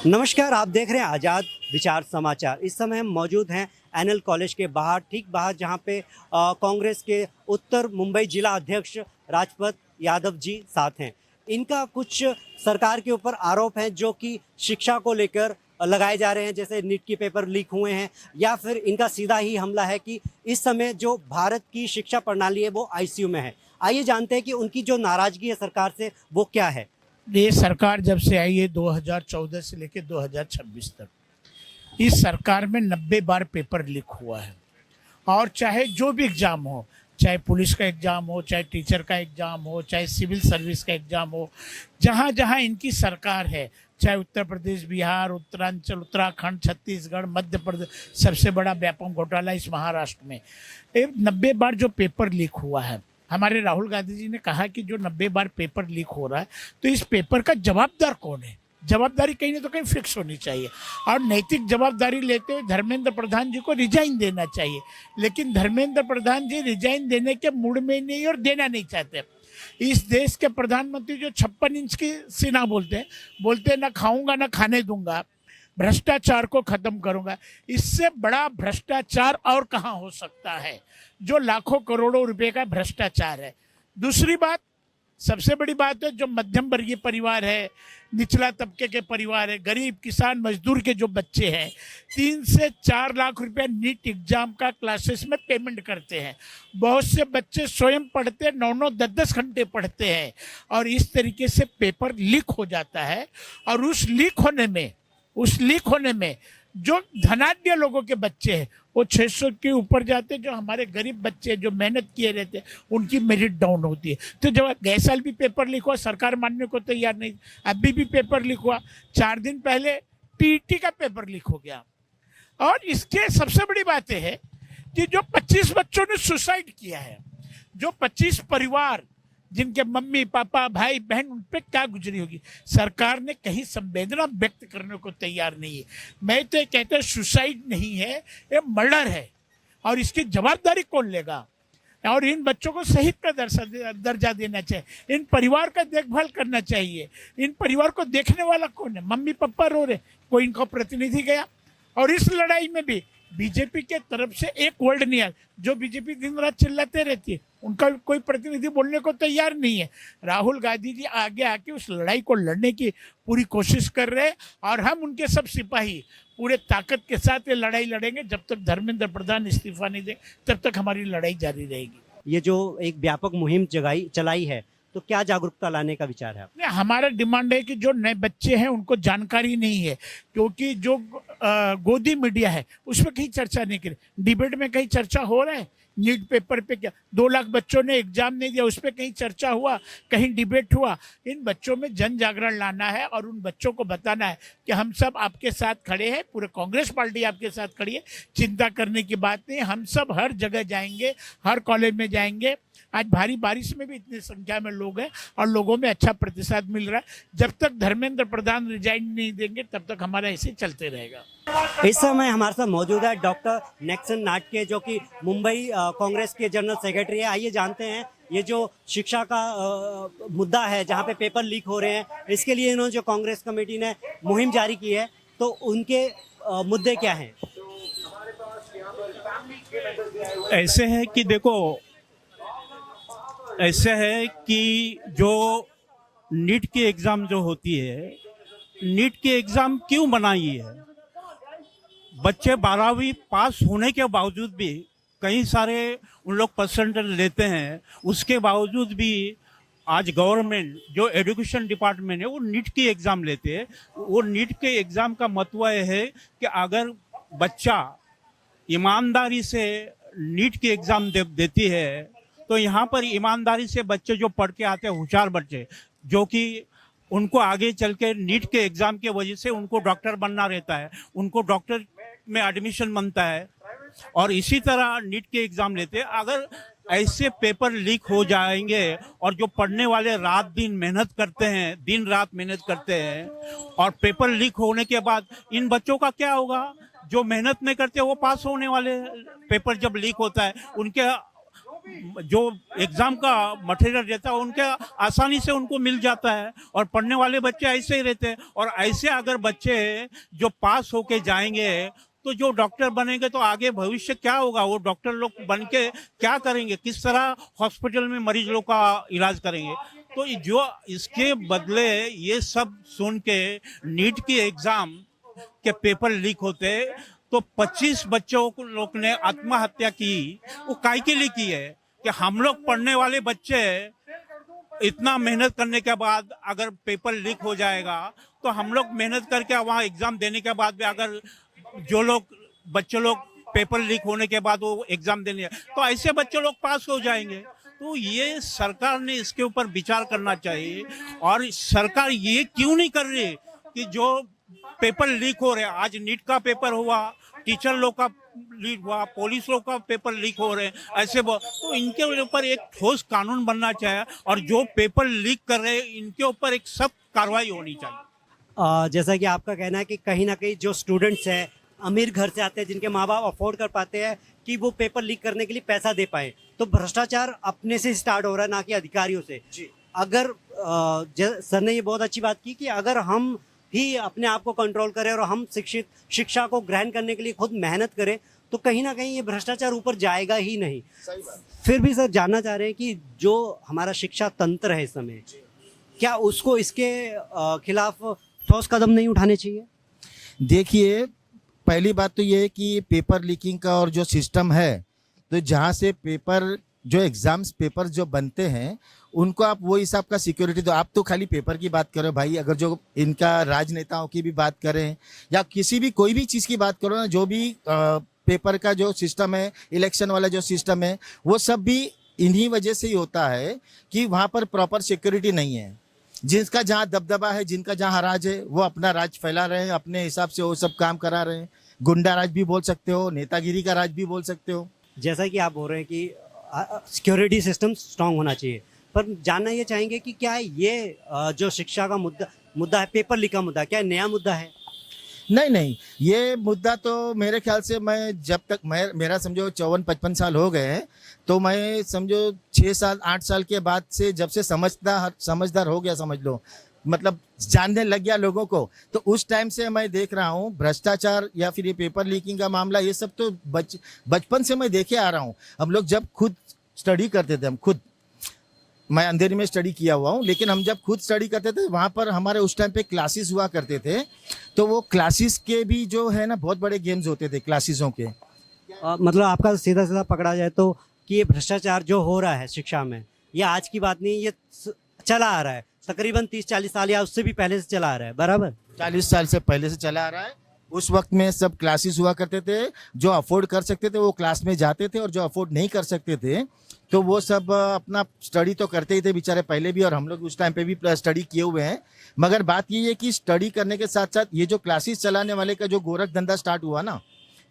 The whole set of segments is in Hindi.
नमस्कार, आप देख रहे हैं आज़ाद विचार समाचार। इस समय हम मौजूद हैं एनएल कॉलेज के बाहर, ठीक बाहर, जहां पे कांग्रेस के उत्तर मुंबई जिला अध्यक्ष राजपत यादव जी साथ हैं। इनका कुछ सरकार के ऊपर आरोप हैं जो कि शिक्षा को लेकर लगाए जा रहे हैं, जैसे नीट के पेपर लीक हुए हैं, या फिर इनका सीधा ही हमला है कि इस समय जो भारत की शिक्षा प्रणाली है वो आईसीयू में है। आइए जानते हैं कि उनकी जो नाराजगी है सरकार से वो क्या है। ये सरकार जब से आई है 2014 से लेकर 2026 तक, इस सरकार में 90 बार पेपर लीक हुआ है। और चाहे जो भी एग्ज़ाम हो, चाहे पुलिस का एग्ज़ाम हो, चाहे टीचर का एग्ज़ाम हो, चाहे सिविल सर्विस का एग्ज़ाम हो, जहाँ जहाँ इनकी सरकार है, चाहे उत्तर प्रदेश, बिहार, उत्तरांचल, उत्तराखंड, छत्तीसगढ़, मध्य प्रदेश, सबसे बड़ा व्यापम घोटाला इस महाराष्ट्र में, 90 बार जो पेपर लीक हुआ है। हमारे राहुल गांधी जी ने कहा कि जो 90 बार पेपर लीक हो रहा है, तो इस पेपर का जवाबदार कौन है? जवाबदारी कहीं ना तो कहीं फिक्स होनी चाहिए और नैतिक जवाबदारी लेते हुए धर्मेंद्र प्रधान जी को रिजाइन देना चाहिए। लेकिन धर्मेंद्र प्रधान जी रिजाइन देने के मूड में नहीं और देना नहीं चाहते। इस देश के प्रधानमंत्री जो 56 इंच की सीना बोलते हैं ना खाऊंगा ना खाने दूंगा, भ्रष्टाचार को खत्म करूंगा। इससे बड़ा भ्रष्टाचार और कहाँ हो सकता है, जो लाखों करोड़ों रुपए का भ्रष्टाचार है। दूसरी बात, सबसे बड़ी बात है, जो मध्यम वर्गीय परिवार है, निचला तबके के परिवार है, गरीब किसान मजदूर के जो बच्चे हैं, 3 से 4 लाख रुपए नीट एग्जाम का क्लासेस में पेमेंट करते हैं। बहुत से बच्चे स्वयं पढ़ते हैं, 9-9, 10-10 घंटे पढ़ते हैं, और इस तरीके से पेपर लीक हो जाता है। और उस लीक होने में जो धनाढ्य लोगों के बच्चे हैं वो 600 के ऊपर जाते हैं। जो हमारे गरीब बच्चे जो मेहनत किए रहते हैं उनकी मेरिट डाउन होती है। तो जब गए साल भी पेपर लीक हुआ, सरकार मानने को तैयार नहीं, अभी भी पेपर लीक हुआ। 4 दिन पहले टीईटी का पेपर लीक हो गया। और इसके सबसे बड़ी बात यह है कि जो 25 बच्चों ने सुसाइड किया है, जो 25 परिवार जिनके मम्मी पापा भाई बहन, उन पर क्या गुजरी होगी, सरकार ने कहीं संवेदना व्यक्त करने को तैयार नहीं है। मैं तो कहता हूं सुसाइड नहीं है, ये मर्डर है, और इसकी जवाबदारी कौन लेगा? और इन बच्चों को शहीद का दर्जा देना चाहिए, इन परिवार का देखभाल करना चाहिए। इन परिवार को देखने वाला कौन है? मम्मी पापा रो रहे, कोई इनका प्रतिनिधि गया? और इस लड़ाई में भी बीजेपी के तरफ से एक वर्ड नहीं आया। जो बीजेपी दिन रात चिल्लाते रहती है, उनका कोई प्रतिनिधि बोलने को तैयार नहीं है। राहुल गांधी जी आगे आके उस लड़ाई को लड़ने की पूरी कोशिश कर रहे हैं, और हम उनके सब सिपाही पूरे ताकत के साथ ये लड़ाई लड़ेंगे। जब तक धर्मेंद्र प्रधान इस्तीफा नहीं दे, तब तक हमारी लड़ाई जारी रहेगी। ये जो एक व्यापक मुहिम चलाई है, तो क्या जागरूकता लाने का विचार है? हमारा डिमांड है कि जो नए बच्चे हैं उनको जानकारी नहीं है, क्योंकि जो गोदी मीडिया है उसमें कहीं चर्चा नहीं करी। डिबेट में कहीं चर्चा हो रहा है? नीट पेपर पे क्या 2 लाख बच्चों ने एग्जाम नहीं दिया, उस पर कहीं चर्चा हुआ, कहीं डिबेट हुआ? इन बच्चों में जन जागरण लाना है और उन बच्चों को बताना है कि हम सब आपके साथ खड़े हैं, पूरे कांग्रेस पार्टी आपके साथ खड़ी है, चिंता करने की बात नहीं। हम सब हर जगह जाएंगे, हर कॉलेज में जाएंगे। आज भारी बारिश में भी इतनी संख्या में लोग हैं और लोगों में अच्छा प्रतिसाद मिल रहा है। जब तक धर्मेंद्र प्रधान रिजाइन नहीं देंगे तब तक हमारा ऐसे चलते रहेगा। इस समय हमारे साथ मौजूद है डॉक्टर नेक्सन नाटके, जो कि मुंबई कांग्रेस के जनरल सेक्रेटरी है। आइए जानते हैं ये जो शिक्षा का मुद्दा है, जहां पे पेपर लीक हो रहे हैं, इसके लिए इन्होंने जो कांग्रेस कमेटी ने मुहिम जारी की है, तो उनके मुद्दे क्या हैं? ऐसे है कि देखो, ऐसे है कि जो नीट की एग्ज़ाम जो होती है, नीट की एग्ज़ाम क्यों बनाई है? बच्चे 12वीं पास होने के बावजूद भी कई सारे उन लोग परसेंटेज लेते हैं, उसके बावजूद भी आज गवर्नमेंट जो एजुकेशन डिपार्टमेंट है वो नीट की एग्ज़ाम लेते हैं। वो नीट के एग्ज़ाम का महत्व यह है कि अगर बच्चा ईमानदारी से नीट की एग्ज़ाम देती है, तो यहाँ पर ईमानदारी से बच्चे जो पढ़ के आते हैं, होशियार बच्चे, जो कि उनको आगे चल के नीट के एग्ज़ाम के वजह से उनको डॉक्टर बनना रहता है, उनको डॉक्टर में एडमिशन बनता है, और इसी तरह नीट के एग्ज़ाम लेते हैं। अगर ऐसे पेपर लीक हो जाएंगे और जो पढ़ने वाले रात दिन मेहनत करते हैं, दिन रात मेहनत करते हैं, और पेपर लीक होने के बाद इन बच्चों का क्या होगा? जो मेहनत नहीं करते वो पास होने वाले, पेपर जब लीक होता है उनके जो एग्जाम का मटेरियल रहता है उनके आसानी से उनको मिल जाता है, और पढ़ने वाले बच्चे ऐसे ही रहते हैं। और ऐसे अगर बच्चे जो पास होके जाएंगे तो जो डॉक्टर बनेंगे तो आगे भविष्य क्या होगा, वो डॉक्टर लोग बन के क्या करेंगे, किस तरह हॉस्पिटल में मरीज लोग का इलाज करेंगे। तो जो इसके बदले ये सब सुन के नीट की एग्जाम के पेपर लीक होते तो 25 बच्चों को लोग ने आत्महत्या की। वो काहे के लिए की है कि हम लोग पढ़ने वाले बच्चे इतना मेहनत करने के बाद अगर पेपर लीक हो जाएगा तो हम लोग मेहनत करके वहाँ एग्जाम देने के बाद भी अगर जो लोग बच्चे लोग पेपर लीक होने के बाद वो एग्जाम देने तो ऐसे बच्चे लोग पास हो जाएंगे। तो ये सरकार ने इसके ऊपर विचार करना चाहिए। और सरकार ये क्यों नहीं कर रही कि जो पेपर लीक हो रहे हैं, आज नीट का पेपर हुआ, टीचर लोग का लीक हुआ, पुलिस लोग का पेपर लीक हो रहे हैं, ऐसे तो इनके ऊपर एक ठोस कानून बनना चाहिए और जो पेपर लीक कर रहे हैं इनके ऊपर एक सख्त कार्रवाई होनी चाहिए। जैसा कि आपका कहना है कि कहीं ना कहीं जो स्टूडेंट्स हैं अमीर घर से आते हैं, जिनके माँ बाप अफोर्ड कर पाते हैं कि वो पेपर लीक करने के लिए पैसा दे पाए, तो भ्रष्टाचार अपने से स्टार्ट हो रहा है, ना कि अधिकारियों से। अगर सर ने ये बहुत अच्छी बात की कि अगर हम ही अपने आप को कंट्रोल करें और हम शिक्षा को ग्रहण करने के लिए खुद मेहनत करें तो कहीं ना कहीं ये भ्रष्टाचार ऊपर जाएगा ही नहीं। फिर भी सर जानना चाह रहे हैं कि जो हमारा शिक्षा तंत्र है इस समय, क्या उसको इसके खिलाफ ठोस कदम नहीं उठाने चाहिए? देखिए, पहली बात तो ये है कि पेपर लीकिंग का और जो सिस्टम है, तो जहाँ से पेपर जो एग्जाम्स पेपर जो बनते हैं उनको आप वो हिसाब का सिक्योरिटी दो। आप तो खाली पेपर की बात करो भाई, अगर जो इनका राजनेताओं की भी बात करें या किसी भी कोई भी चीज़ की बात करो ना, जो भी पेपर का जो सिस्टम है, इलेक्शन वाला जो सिस्टम है, वो सब भी इन्हीं वजह से ही होता है कि वहाँ पर प्रॉपर सिक्योरिटी नहीं है। जिसका जहाँ दबदबा है, जिनका जहाँ राज है, वो अपना राज फैला रहे हैं, अपने हिसाब से वो सब काम करा रहे हैं। गुंडा राज भी बोल सकते हो, नेतागिरी का राज भी बोल सकते हो। जैसा कि आप बोल रहे हैं कि सिक्योरिटी सिस्टम स्ट्रांग होना चाहिए, पर जानना ये चाहेंगे कि क्या ये जो शिक्षा का मुद्दा है, पेपर लीक का मुद्दा, क्या नया मुद्दा है? नहीं, ये मुद्दा तो मेरे ख्याल से मैं जब तक मेरा समझो 54-55 साल हो गए हैं, तो मैं समझो 6 साल 8 साल के बाद से जब से समझदार हो गया, समझ लो, मतलब जानने लग गया लोगों को, तो उस टाइम से मैं देख रहा हूँ भ्रष्टाचार या फिर ये पेपर लीकिंग का मामला, ये सब तो बचपन से मैं देखे आ रहा हूँ। हम लोग जब खुद स्टडी करते थे, मैं अंधेरी में स्टडी किया हुआ हूँ, लेकिन हम जब खुद स्टडी करते थे वहाँ पर हमारे उस टाइम पे क्लासेस हुआ करते थे, तो वो क्लासेस के भी जो है ना बहुत बड़े गेम्स होते थे क्लासेसों के। मतलब आपका सीधा सीधा पकड़ा जाए तो कि ये भ्रष्टाचार जो हो रहा है शिक्षा में, ये आज की बात नहीं, ये चला आ रहा है तकरीबन 30-40 साल या उससे भी पहले से चला आ रहा है। बराबर 40 साल से पहले से चला आ रहा है। उस वक्त में सब क्लासेस हुआ करते थे, जो अफोर्ड कर सकते थे वो क्लास में जाते थे, और जो अफोर्ड नहीं कर सकते थे तो वो सब अपना स्टडी तो करते ही थे बेचारे पहले भी, और हम लोग उस टाइम पे भी स्टडी किए हुए हैं। मगर बात ये है कि स्टडी करने के साथ साथ ये जो क्लासेस चलाने वाले का जो गोरख धंधा स्टार्ट हुआ ना,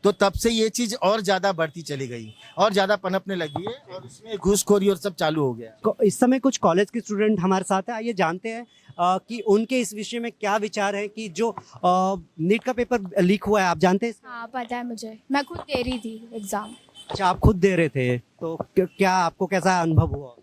तो तब से ये चीज़ और ज़्यादा बढ़ती चली गई और ज़्यादा पनपने लगी है, और इसमें घूसखोरी और सब चालू हो गया। इस समय कुछ कॉलेज के स्टूडेंट हमारे साथ हैं, आइए जानते हैं कि उनके इस विषय में क्या विचार है कि जो नीट का पेपर लीक हुआ है, आप जानते हैं? हाँ पता है मुझे, मैं खुद दे रही थी एग्ज़ाम। अच्छा, आप खुद दे रहे थे, तो क्या आपको कैसा अनुभव हुआ?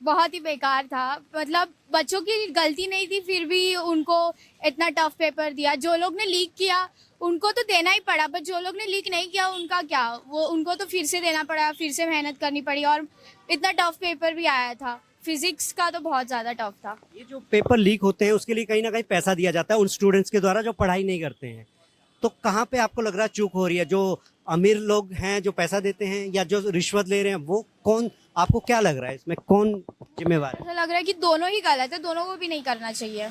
बहुत ही बेकार था, मतलब बच्चों की गलती नहीं थी फिर भी उनको इतना टफ पेपर दिया। जो लोग ने लीक किया उनको तो देना ही पड़ा, पर जो लोग ने लीक नहीं किया उनका क्या, वो उनको तो फिर से देना पड़ा, फिर से मेहनत करनी पड़ी, और इतना टफ पेपर भी आया था। फिजिक्स का तो बहुत ज़्यादा टफ था। ये जो पेपर लीक होते हैं उसके लिए कहीं ना कहीं पैसा दिया जाता है उन स्टूडेंट्स के द्वारा जो पढ़ाई नहीं करते हैं, तो कहाँ पे आपको लग रहा है चूक हो रही है? जो अमीर लोग हैं जो पैसा देते हैं या जो रिश्वत ले रहे हैं, वो कौन, आपको क्या लग रहा है इसमें कौन जिम्मेवार है? ऐसा लग रहा है कि दोनों ही गलत है, दोनों को भी नहीं करना चाहिए।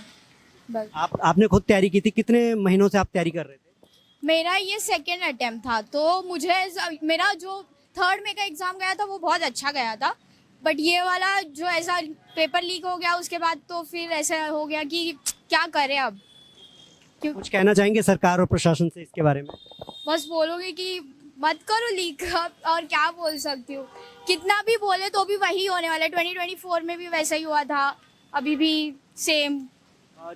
बस आपने खुद तैयारी की थी, कितने महीनों से आप तैयारी कर रहे थे? मेरा ये सेकेंड अटेम्प्ट था, तो मुझे मेरा जो थर्ड में का एग्ज़ाम गया था वो बहुत अच्छा गया था, बट ये वाला जो ऐसा पेपर लीक हो गया उसके बाद तो फिर ऐसा हो गया कि क्या करें अब। कुछ कहना चाहेंगे सरकार और प्रशासन से इसके बारे में? बस बोलोगे कि मत करो लीक, और क्या बोल सकती हूँ, कितना भी बोले तो भी वही होने वाला है। 2024 में भी वैसा ही हुआ था, अभी भी सेम।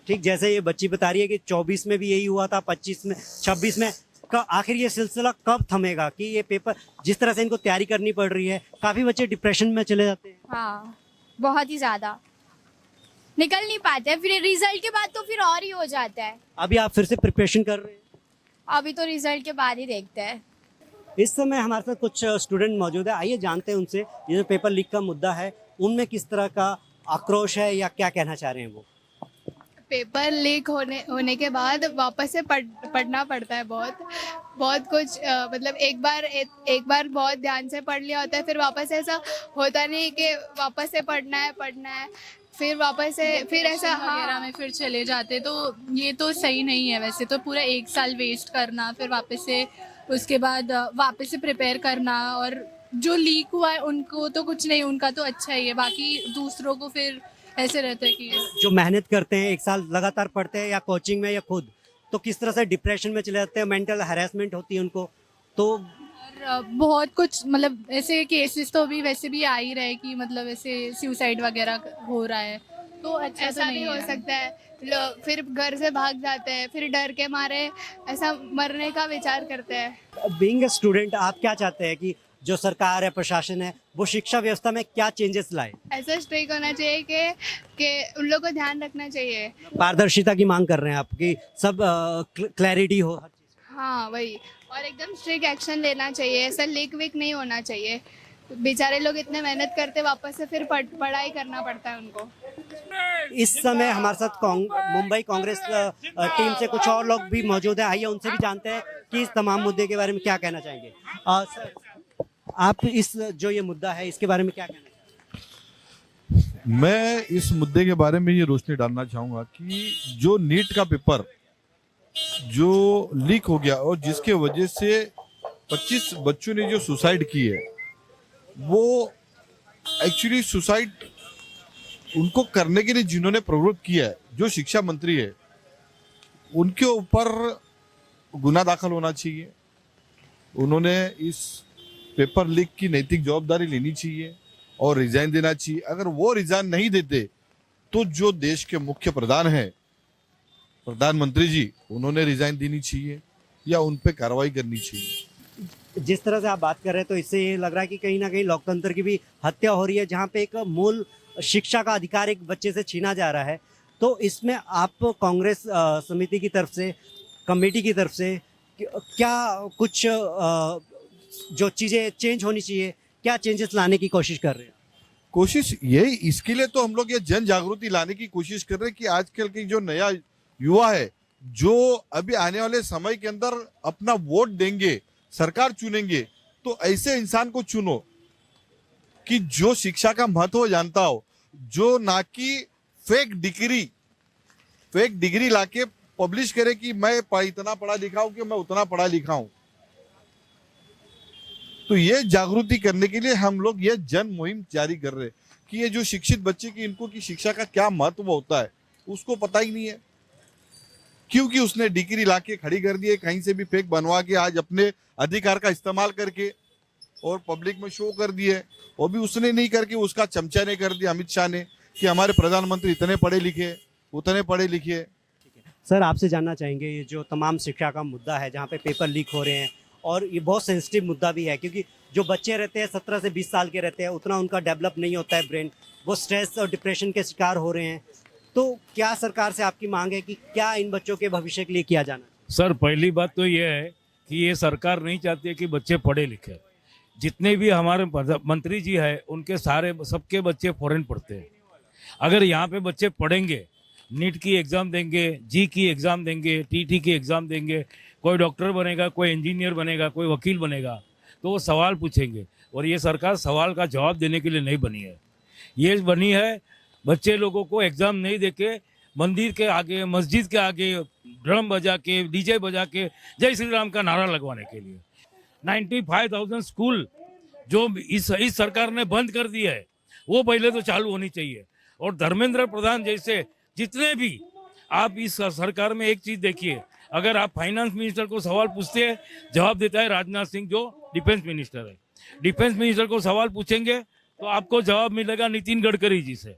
ठीक, जैसे ये बच्ची बता रही है कि 24 में भी यही हुआ था, 25 में, 26 में, आखिर ये सिलसिला कब थमेगा कि ये पेपर जिस तरह से इनको तैयारी करनी पड़ रही है, काफ़ी बच्चे डिप्रेशन में चले जाते हैं। हाँ, बहुत ही ज़्यादा निकल नहीं पाते हैं, फिर रिजल्ट के बाद तो फिर और ही हो जाता है। अभी आप फिर से प्रिपरेशन कर रहे हैं? अभी तो रिजल्ट के बाद ही देखते हैं। इस समय हमारे साथ कुछ स्टूडेंट मौजूद है, आइए जानते हैं उनसे ये जो पेपर लीक का मुद्दा है उनमें किस तरह का आक्रोश है या क्या कहना चाह रहे हैं वो। पेपर लीक होने के बाद वापस से पढ़ना पड़ता है बहुत कुछ मतलब एक बार बहुत ध्यान से पढ़ लिया होता है, फिर वापस ऐसा होता नहीं कि वापस से पढ़ना है फिर वापस से फिर ऐसा वगैरह में फिर चले जाते, तो ये तो सही नहीं है। वैसे तो पूरा 1 साल वेस्ट करना, फिर वापस से उसके बाद वापस से प्रिपेयर करना, और जो लीक हुआ है उनको तो कुछ नहीं, उनका तो अच्छा ही है, बाकी दूसरों को फिर ऐसे रहता है कि जो मेहनत करते हैं 1 साल लगातार पढ़ते हैं या कोचिंग में या खुद, तो किस तरह से डिप्रेशन में चले जाते हैं, मेंटल हैरेसमेंट होती है उनको। तो और बहुत कुछ मतलब ऐसे केसेस तो अभी वैसे भी आ ही रहे कि मतलब ऐसे सुसाइड वगैरह हो रहा है, तो अच्छा ऐसा तो भी नहीं हो है। सकता है। लोग फिर घर से भाग जाते हैं, फिर डर के मारे ऐसा मरने का विचार करते हैं। बीइंग अ स्टूडेंट आप क्या चाहते हैं कि जो सरकार है, प्रशासन है, वो शिक्षा व्यवस्था में क्या चेंजेस लाए? ऐसा स्ट्रिक्ट होना चाहिए कि उन लोगों को ध्यान रखना चाहिए। पारदर्शिता की मांग कर रहे हैं आप कि सब क्लैरिटी हो हर चीज़। हाँ वही, और एकदम स्ट्रिक्ट एक्शन लेना चाहिए, ऐसा लीक वीक नहीं होना चाहिए। बेचारे लोग इतने मेहनत करते, वापस से फिर पढ़ाई करना पड़ता है उनको। इस समय हमारे साथ मुंबई कांग्रेस टीम से कुछ और लोग भी मौजूद हैं, आइए उनसे भी जानते हैं कि इस तमाम मुद्दे के बारे में क्या कहना चाहेंगे। सर, आप इस जो ये मुद्दा है इसके बारे में क्या कहना चाहेंगे? मैं इस मुद्दे के बारे में ये रोशनी डालना चाहूँगा कि जो नीट का पेपर जो लीक हो गया और जिसके वजह से 25 बच्चों ने जो सुसाइड की है, वो एक्चुअली सुसाइड उनको करने के लिए जिन्होंने प्रवृत्त किया है, जो शिक्षा मंत्री है, उनके ऊपर गुना दाखिल होना चाहिए। उन्होंने इस पेपर लीक की नैतिक जवाबदारी लेनी चाहिए और रिजाइन देना चाहिए। अगर वो रिजाइन नहीं देते तो जो देश के मुख्य प्रधान हैं, प्रधानमंत्री जी, उन्होंने रिजाइन देनी चाहिए या उन पे कार्रवाई करनी चाहिए। जिस तरह से आप बात कर रहे हैं तो इससे ये लग रहा है कि कहीं ना कहीं लोकतंत्र की भी हत्या हो रही है, जहाँ पे एक मूल शिक्षा का अधिकार एक बच्चे से छीना जा रहा है। तो इसमें आप कांग्रेस समिति की तरफ से, कमेटी की तरफ से क्या कुछ जो चीज़ें चेंज होनी चाहिए, क्या चेंजेस लाने की कोशिश कर रहे हैं? कोशिश यही, इसके लिए तो हम लोग ये जन जागृति लाने की कोशिश कर रहे हैं कि आजकल की जो नया युवा है, जो अभी आने वाले समय के अंदर अपना वोट देंगे, सरकार चुनेंगे, तो ऐसे इंसान को चुनो कि जो शिक्षा का महत्व जानता हो, जो ना कि फेक डिग्री लाके पब्लिश करे कि मैं इतना पढ़ा लिखा हूं कि मैं उतना पढ़ा लिखा हूं। तो ये जागृति करने के लिए हम लोग ये जन मुहिम जारी कर रहे हैं कि ये जो शिक्षित बच्चे की इनको की शिक्षा का क्या महत्व होता है उसको पता ही नहीं है, क्योंकि उसने डिग्री लाके खड़ी कर दी है, कहीं से भी फेक बनवा के आज अपने अधिकार का इस्तेमाल करके और पब्लिक में शो कर दिए। वो भी उसने नहीं करके उसका चमचा ने कर दिया अमित शाह ने कि हमारे प्रधानमंत्री इतने पढ़े लिखे, उतने पढ़े लिखे। सर, आपसे जानना चाहेंगे ये जो तमाम शिक्षा का मुद्दा है, जहाँ पे पेपर लीक हो रहे हैं, और ये बहुत सेंसिटिव मुद्दा भी है क्योंकि जो बच्चे रहते हैं 17 से 20 साल के रहते हैं, उतना उनका डेवलप नहीं होता है ब्रेन, वो स्ट्रेस और डिप्रेशन के शिकार हो रहे हैं। तो क्या सरकार से आपकी मांग है कि क्या इन बच्चों के भविष्य के लिए किया जाना? सर, पहली बात तो ये है कि ये सरकार नहीं चाहती है कि बच्चे पढ़े लिखे। जितने भी हमारे मंत्री जी हैं उनके सबके बच्चे फॉरेन पढ़ते हैं। अगर यहाँ पे बच्चे पढ़ेंगे, नीट की एग्ज़ाम देंगे, जी की एग्ज़ाम देंगे, टीटी की एग्ज़ाम देंगे, कोई डॉक्टर बनेगा, कोई इंजीनियर बनेगा, कोई वकील बनेगा, तो वो सवाल पूछेंगे। और ये सरकार सवाल का जवाब देने के लिए नहीं बनी है। ये बनी है बच्चे लोगों को एग्ज़ाम नहीं देके मंदिर के आगे, मस्जिद के आगे ड्रम बजा के, डीजे बजा के जय श्री राम का नारा लगवाने के लिए। 95,000 स्कूल जो इस सरकार ने बंद कर दिया है, वो पहले तो चालू होनी चाहिए। और धर्मेंद्र प्रधान जैसे जितने भी, आप इस सरकार में एक चीज़ देखिए, अगर आप फाइनेंस मिनिस्टर को सवाल पूछते हैं, जवाब देता है राजनाथ सिंह जो डिफेंस मिनिस्टर है। डिफेंस मिनिस्टर को सवाल पूछेंगे तो आपको जवाब मिलेगा नितिन गडकरी जी से।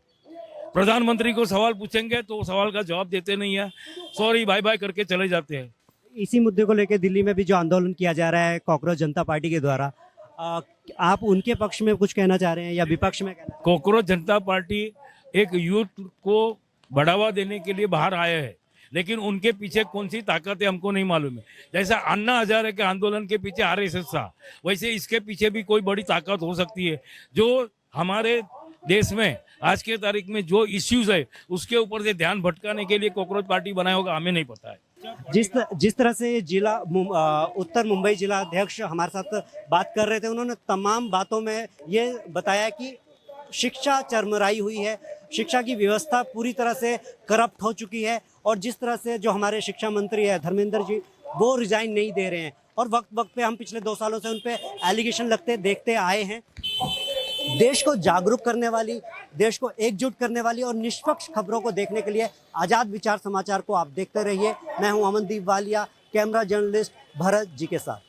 प्रधानमंत्री को सवाल पूछेंगे तो सवाल का जवाब देते नहीं है, सॉरी बाय बाय करके चले जाते हैं। इसी मुद्दे को लेकर दिल्ली में भी जो आंदोलन किया जा रहा है कॉकरोच जनता पार्टी के द्वारा, आप उनके पक्ष में कुछ कहना चाह रहे हैं या विपक्ष में कहना? कॉकरोच जनता पार्टी एक यूथ को बढ़ावा देने के लिए बाहर आया है, लेकिन उनके पीछे कौन सी ताकत है हमको नहीं मालूम है। जैसा अन्ना हजारे के आंदोलन के पीछे आरएसएस था, वैसे इसके पीछे भी कोई बड़ी ताकत हो सकती है। जो हमारे देश में आज के तारीख में जो इश्यूज है उसके ऊपर से ध्यान भटकाने के लिए कॉकरोच पार्टी बनाया होगा, हमें नहीं पता है। जिस तरह से उत्तर मुंबई जिला अध्यक्ष हमारे साथ बात कर रहे थे, उन्होंने तमाम बातों में ये बताया कि शिक्षा चरमराई हुई है, शिक्षा की व्यवस्था पूरी तरह से करप्ट हो चुकी है, और जिस तरह से जो हमारे शिक्षा मंत्री है धर्मेंद्र जी, वो रिजाइन नहीं दे रहे हैं, और वक्त वक्त पे हम पिछले 2 सालों से उन पे एलिगेशन लगते देखते आए हैं। देश को जागरूक करने वाली, देश को एकजुट करने वाली और निष्पक्ष खबरों को देखने के लिए आज़ाद विचार समाचार को आप देखते रहिए। मैं हूं अमनदीप वालिया, कैमरा जर्नलिस्ट भरत जी के साथ।